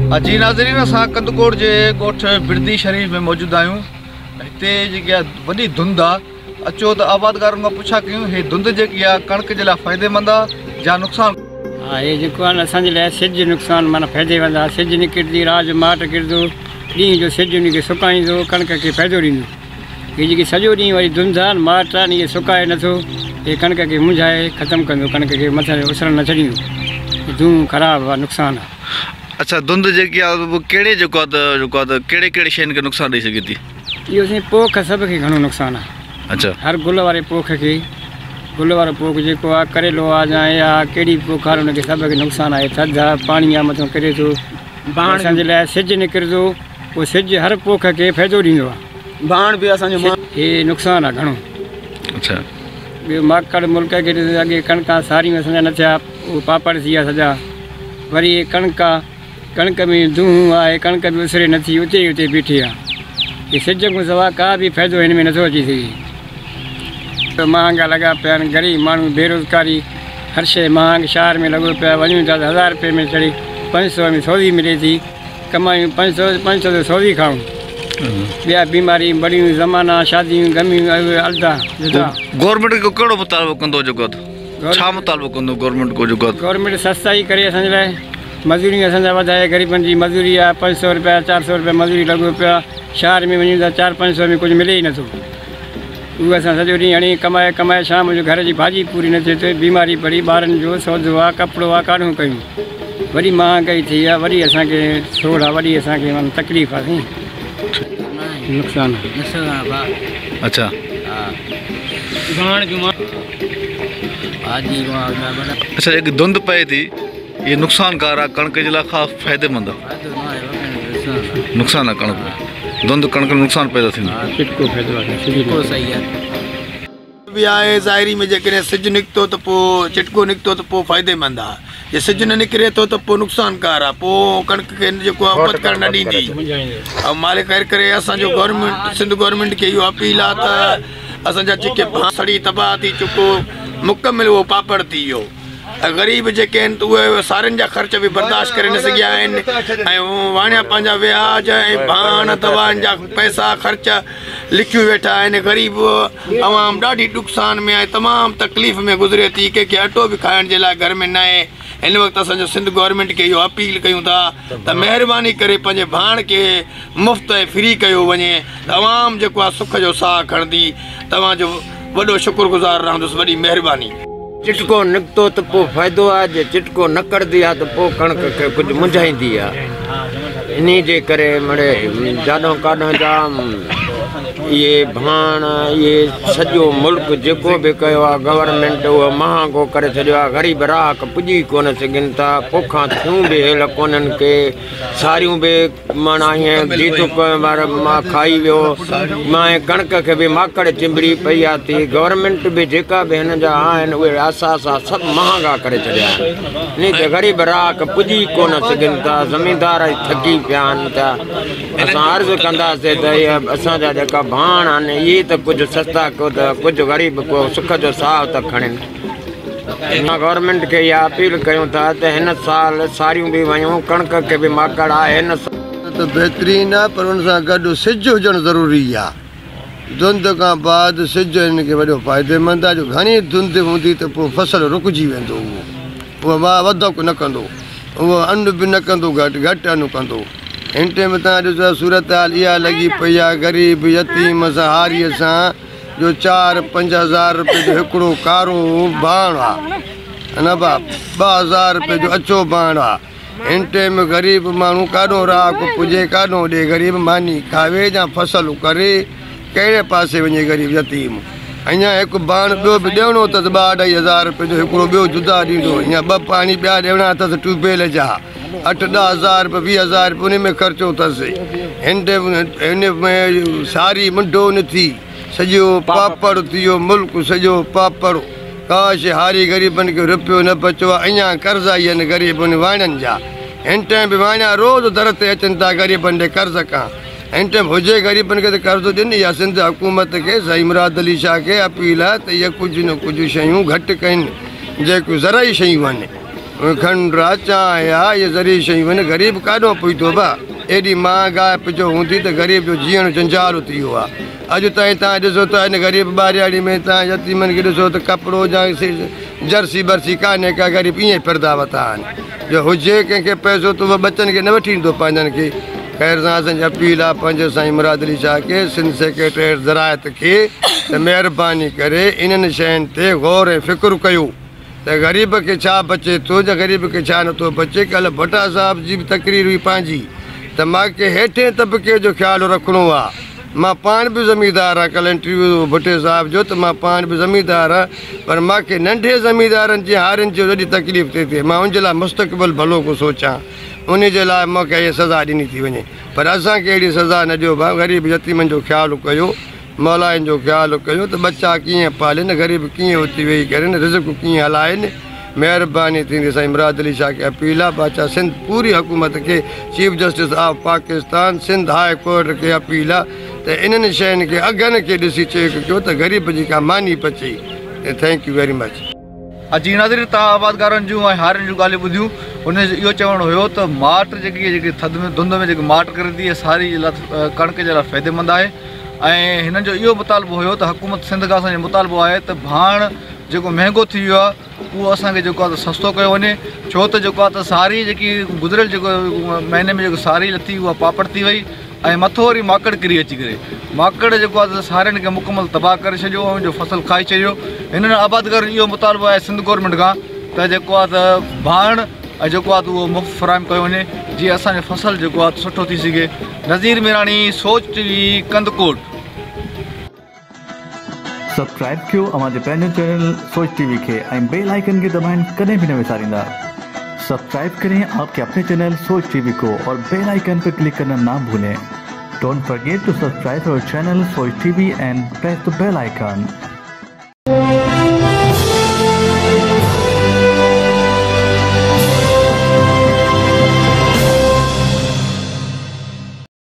जी नाज़रीन, असां कंदकोट जे ॻोठ बिरदी शरीफ़ में मौजूदु आहियूं। हिते जेकी आहे वॾी धुंध आहे। अचो त आबादगारनि खां पुछा कयूं, हे धुंध जेकी आहे कणिक जे लाइ फ़ाइदेमंद आहे या नुक़सानु? हा, हे जेको आहे न असांजे लाइ सिज नुक़सानु माना फ़ाइदेमंद आहे। सिज निकिरंदी, राति माट किरंदो, ॾींहं जो सिज उनखे सुकाईंदो, कणिक खे फ़ाइदो ॾींदो। हीअ जेकी सॼो ॾींहुं वरी धुंध आहे, माट आहे, इहे सुकाए नथो, हे कणिक खे मुंझाए ख़तमु कंदो, कणिक खे मथां उसण न छॾींदो। धूं ख़राबु आहे, नुक़सानु आहे। अच्छा, धुंध जेकी आहे उहो कहिड़े जेको आहे कहिड़े कहिड़े शयुनि खे नुक़सानु ॾेई सघे थी? इहो साईं पोख सभ खे घणो नुक़सानु आहे। अच्छा, हर गुल वारे पोख खे, गुल वारो पोख जेको आहे करेलो आहे या कहिड़ी पोख आहे, उनखे सभ खे नुक़सानु आहे। थधि आहे, पाणी आहे, मथां किरे थो, असांजे लाइ सिज निकिरंदो, उहो सिज हर पोख खे फ़ाइदो ॾींदो आहे। भाण बि असांजो हे नुक़सानु आहे घणो। अच्छा, ॿियो माकड़ मुल्क खे अॻे कणिका सारियूं असांजा न थिया, उहो पापड़ थी विया सॼा। वरी कणिक आहे, कणिक में धूं आहे, कणिक बि उसरे नथी, उते ई उते बीठी आहे। हे सिज खां सवाइ का बि फ़ाइदो हिन में नथो अची सघे। महांगा लॻा पिया आहिनि, ग़रीब माण्हू, बेरोज़गारी, हर शइ महांग शहर में लॻो पिया। वञूं था त 1000 रुपये में चढ़ी 500 में सौदी मिले थी, कमायूं 500 जो सौदी खाऊं। ॿिया बीमारी बड़ियूं, ज़माना, शादियूं, गमियूं, अलदा। गवर्नमेंट को कहिड़ो मुतालबो कंदो? जेको छा मुतालबो कंदो गवर्नमेंट को? जेको गवर्नमेंट सस्ता ई करे असांजे लाइ, मज़ूरी असांजा वधाए। ग़रीबनि जी मज़ूरी आहे 500 रुपया 400 रुपया मज़ूरी लॻो पिया। शहर में वञूं त 400-500 में कुझु मिले ई नथो। उहो असां सॼो ॾींहुं हणी कमाए कमाए शाम जो घर जी भाॼी पूरी न थिए, बीमारी पड़ी, ॿारनि जो सौदो आहे, कपिड़ो आहे, काॾूं कयूं। वरी महांगाई थी आहे, वरी असांखे सोड़ आहे, वरी असांखे माना तकलीफ़ आहे। नुक़सानु। अच्छा, अच्छा, जेकी धुंध पए थी, ये नुक़सानकार आहे, कणिक जे लाइ ख़ासि फ़ाइदेमंद आहे? नुक़सानु आहे कणिक में, धुंध कणिक में नुक़सानु पैदा थींदो। चिटको फ़ाइदो आहे, सही आहे। बि आहे ज़ाहिरी में, जेकॾहिं सिज निकितो त पोइ चिटको निकितो त पोइ फ़ाइदेमंद आहे। जे सिज न निकिरे थो त पोइ नुक़सानकार आहे, पोइ कणिक खे जेको आहे उपत करणु न ॾींदी। ऐं मालिक करे असांजो गवर्नमेंट, सिंध गवर्नमेंट खे इहो अपील आहे त असांजा जेके सड़ी तबाह थी चुको, मुकमिल उहो पापड़ थी वियो। ग़रीब जेके आहिनि त उहे सारियुनि जा ख़र्च बि बर्दाश्त करे न सघिया आहिनि, ऐं वाणिया पंहिंजा व्याज ऐं भाण दवाउनि जा पैसा ख़र्च लिखियूं वेठा आहिनि। ग़रीब अवाम ॾाढी नुक़सान में आहे, तमामु तकलीफ़ में गुज़रे थी। कंहिंखे अटो बि खाइण जे लाइ घर में न आहे। हिन वक़्तु असांजो सिंध गवर्नमेंट खे इहो अपील कयूं था त महिरबानी करे पंहिंजे भाण खे मुफ़्त ऐं फ्री कयो वञे, त अवाम जेको आहे सुख जो साह खणंदी। तव्हांजो वॾो शुक्रगुज़ार रहंदुसि, वॾी महिरबानी। चिटको निकितो त पोइ फ़ाइदो आहे, जे चिटको न करंदी आहे त पोइ कणिक खे कुझु मुंझाईंदी आहे। इन जे करे मिड़े जाॾो काॾो जाम इहे भाण, इहे सॼो मुल्क जेको बि कयो आहे गवर्नमेंट, उहो महांगो करे छॾियो आहे। ग़रीब राहक पुॼी कोन सघनि था, पोखां थियूं बि हेल कोन्हनि के, सारियूं बि माना हीअं जीतुक मां खाई वियो। मां कणिक खे बि माकड़ चिंबड़ी पई आहे थी। गवर्नमेंट बि जेका बि हिन जा आहिनि उहे असास आहे, सभु महांगा करे छॾिया आहिनि। इन ते ग़रीब राहक पुॼी कोन सघनि था, ज़मीनदार थकी पिया आहिनि था। असां अर्ज़ु कंदासीं त इहे असांजा जेका भाण आहिनि, इहे त कुझु सस्ता को त कुझु ग़रीब को सुख जो साह त खणनि। असां गवर्नमेंट खे इहा अपील कयूं था त हिन साल सारियूं बि वञूं, कणिक खे बि माकड़ आहे। हिन त बहितरीनु आहे, पर हुन सां गॾु सिज हुजणु ज़रूरी आहे। धुंध खां बाद सिज हिन खे वॾो फ़ाइदेमंद आहे। जो घणी धुंध हूंदी त पोइ फसल रुकिजी वेंदो, उहो वधो न कंदो, उहो अन्न बि न कंदो, घटि अन्न कंदो। हिन टाइम तव्हां ॾिसो सूरत हाल इहा लॻी पई आहे, ग़रीब यतीम सहारीअ सां, जो 4-5 हज़ार रुपये जो हिकिड़ो कारो भाण आहे, न बा 2000 रुपये जो अछो भाण आहे। हिन टाइम ग़रीब माण्हू काॾो राहक पुॼे, काॾो ॾे, ग़रीब मानी खावे या फसल करे, कहिड़े पासे वञे ग़रीब यतीम। अञा हिकु भाण ॿियो बि ॾियणो अथसि 2-2.5 हज़ार रुपये जो, हिकिड़ो ॿियो जुदा ॾींदो। या 2 पाणी ॿिया ॾियणा अथसि ट्यूबवेल जा, 8-10 हज़ार रुपये 20 हज़ार रुपये उन में ख़र्चो अथसि। हिन में सारी मुंडो न थी, सॼो पापड़ थी वियो, मुल्क सॼो पापड़। काश हारी ग़रीबनि खे रुपयो न बचियो आहे। अञा कर्ज़ आई आहिनि ग़रीबनि वाणियुनि जा। हिन टाइम बि वाणिया रोज़ दर ते अचनि था ग़रीबनि ॾे कर्ज़ खां। हिन टाइम हुजे ग़रीबनि खे त कर्ज़ु ॾिनी। या सिंध हुकूमत खे सही मुराद अली शाह खे अपील आहे त इहे कुझु न कुझु शयूं घटि कनि, जेकियूं ज़राई शयूं आहिनि। खंड चांहि आहे इहे ज़रूरी शयूं आहिनि ग़रीब काॾो पहुतो बा एॾी महांगाई पिजो हूंदी त ग़रीब जो जीअण जंजाल थी वियो आहे अॼु ताईं तव्हां ॾिसो त हिन ग़रीब ॿारियाड़ी में तव्हां यतीमनि खे ॾिसो त कपिड़ो या जर्सी बर्सी कान्हे का ग़रीब ईअं फिरदा वता आहिनि जो हुजे कंहिंखे पैसो त उहो बचनि खे न वठी ईंदो पंहिंजनि खे ख़ैर सां असांजी अपील आहे पंहिंजे साईं मुराद अली शाह खे सिंध सेक्रेटरी ज़रायत खे त महिरबानी करे इन्हनि शयुनि ते गौर ऐं फ़िक्रु कयो त ग़रीब खे छा बचे थो या ग़रीब खे छा नथो बचे कल्ह भट्टा साहिब जी बि तकरीर हुई पंहिंजी त मूंखे हेठे तबिके जो ख़्यालु रखिणो आहे मां पाण बि ज़मीदार आहियां कल्ह इंटरव्यू भुटे साहिब जो त मां पाण बि ज़मीदार आहियां पर मूंखे नंढे ज़मीदारनि जी हारियुनि जो ॾाढी तकलीफ़ थिए थी मां उनजे लाइ मुस्तक़बिल भलो को सोचां उन जे लाइ मूंखे इहा सज़ा ॾिनी थी वञे पर असांखे अहिड़ी सज़ा न ॾियो भाउ ग़रीब यतीमनि जो ख़्यालु कयो मौलाइनि जो ख़्यालु कयो त बच्चा कीअं पालनि ग़रीब कीअं उथी वेही करनि रिज़्क़ कीअं हलाइनि महिरबानी थींदी साईं मुराद अली शाह खे अपील आहे बादशाह सिंध पूरी हुकूमत खे chief justice of Pakistan Sindh high court खे अपील आहे त इन्हनि शयुनि खे अघनि खे ॾिसी चेक कयो त ग़रीब जी का मानी पचे थैंक यू वेरी मच अजी नाज़रीन तव्हां आबादगारनि जूं ऐं हारियुनि जूं ॻाल्हियूं ॿुधियूं उन इहो चवणो हुयो त माट जेकी थधि में धुंध में जेकी माट करंदी आहे सारी जे लाइ कणिक जे लाइ फ़ाइदेमंद आहे ऐं हिननि जो इहो मुतालबो हुयो त हुकूमत सिंध खां असांजो मुतालबो आहे त भाण जेको महांगो थी वियो आहे उहो असांखे जेको आहे त सस्तो कयो वञे छो त जेको आहे त सारी जेकी गुज़िरियल जेको महीने में जेको सारी लथी उहा पापड़ थी वई ऐं मथो वरी माकड़ किरी अची करे माकड़ जेको आहे त सारियुनि खे मुकमल तबाह करे छॾियो ऐं जो फसल खाई छॾियो हिननि आबादगारनि इहो मुतालबो आहे सिंध गवर्नमेंट खां त जेको आहे त भाण ऐं जेको आहे त उहो मुफ़्त फ़राहम कयो वञे जीअं असांजो फसल जेको आहे सुठो थी सघे नज़ीर मीराणी सोच टीवी कंदकोट सब्सक्राइब कयो हमारे पंहिंजो चैनल सोच टीवी के बेल आइकन के दबाएं कदें भी न विसारींदा सब्सक्राइब करें आपके अपने चैनल सोच टीवी को और बेल आइकन पर क्लिक करना ना भूलें don't forget to subscribe our channel Soch TV and press the bell icon